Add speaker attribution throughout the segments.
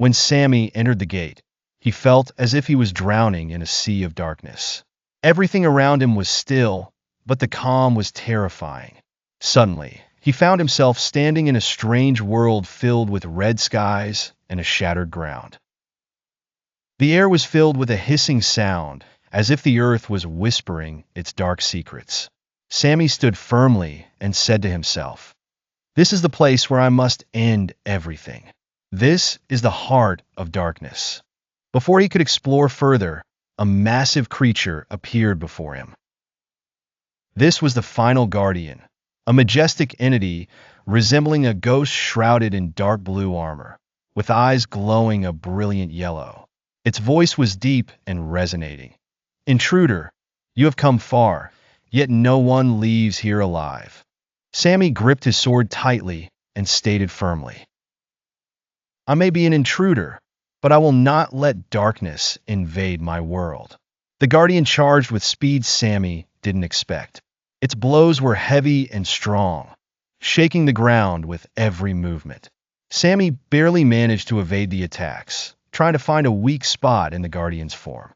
Speaker 1: When Sami entered the gate, he felt as if he was drowning in a sea of darkness. Everything around him was still, but the calm was terrifying. Suddenly, he found himself standing in a strange world filled with red skies and a shattered ground. The air was filled with a hissing sound, as if the earth was whispering its dark secrets. Sami stood firmly and said to himself, "This is the place where I must end everything. This is the heart of darkness." Before he could explore further, a massive creature appeared before him. This was the final guardian, a majestic entity resembling a ghost shrouded in dark blue armor, with eyes glowing a brilliant yellow. Its voice was deep and resonating. "Intruder, you have come far, yet no one leaves here alive." Sami gripped his sword tightly and stated firmly, "I may be an intruder, but I will not let darkness invade my world." The guardian charged with speed Sami didn't expect. Its blows were heavy and strong, shaking the ground with every movement. Sami barely managed to evade the attacks, trying to find a weak spot in the guardian's form.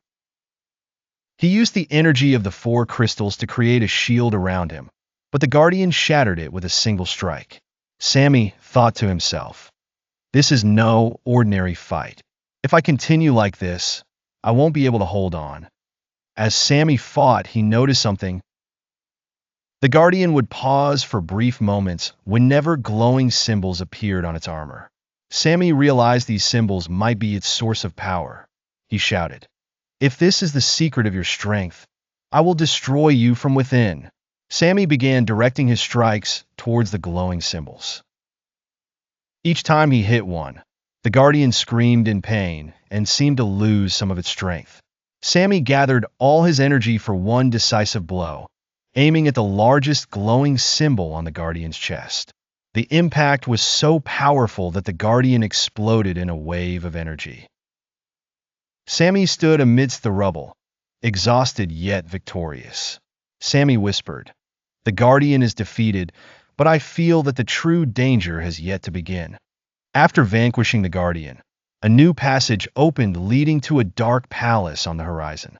Speaker 1: He used the energy of the 4 crystals to create a shield around him, but the guardian shattered it with a single strike. Sami thought to himself, "This is no ordinary fight. If I continue like this, I won't be able to hold on." As Sami fought, he noticed something. The guardian would pause for brief moments whenever glowing symbols appeared on its armor. Sami realized these symbols might be its source of power. He shouted, "If this is the secret of your strength, I will destroy you from within." Sami began directing his strikes towards the glowing symbols. Each time he hit one, the guardian screamed in pain and seemed to lose some of its strength. Sami gathered all his energy for one decisive blow, aiming at the largest glowing symbol on the guardian's chest. The impact was so powerful that the guardian exploded in a wave of energy. Sami stood amidst the rubble, exhausted yet victorious. Sami whispered, "The guardian is defeated, but I feel that the true danger has yet to begin." After vanquishing the guardian, a new passage opened leading to a dark palace on the horizon.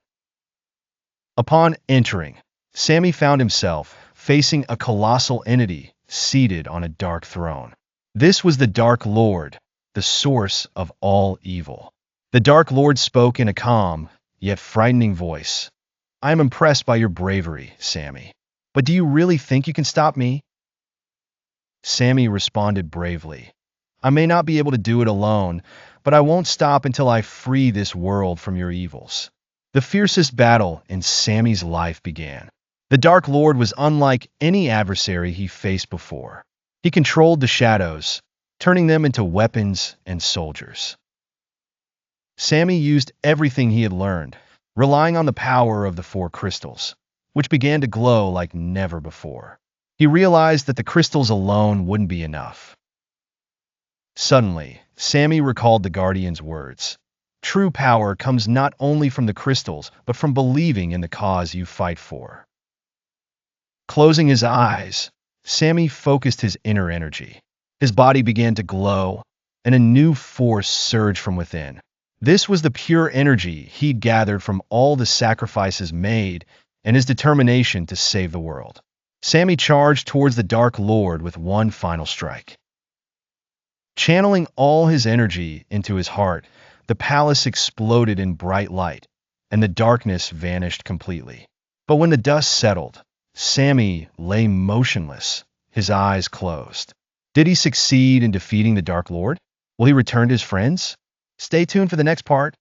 Speaker 1: Upon entering, Sami found himself facing a colossal entity seated on a dark throne. This was the Dark Lord, the source of all evil. The Dark Lord spoke in a calm, yet frightening voice. "I am impressed by your bravery, Sami. But do you really think you can stop me?" Sami responded bravely, "I may not be able to do it alone, but I won't stop until I free this world from your evils." The fiercest battle in Sami's life began. The Dark Lord was unlike any adversary he faced before. He controlled the shadows, turning them into weapons and soldiers. Sami used everything he had learned, relying on the power of the 4 crystals, which began to glow like never before. He realized that the crystals alone wouldn't be enough. Suddenly, Sami recalled the guardian's words. "True power comes not only from the crystals, but from believing in the cause you fight for." Closing his eyes, Sami focused his inner energy. His body began to glow, and a new force surged from within. This was the pure energy he'd gathered from all the sacrifices made and his determination to save the world. Sami charged towards the Dark Lord with one final strike. Channeling all his energy into his heart, the palace exploded in bright light, and the darkness vanished completely. But when the dust settled, Sami lay motionless, his eyes closed. Did he succeed in defeating the Dark Lord? Will he return to his friends? Stay tuned for the next part.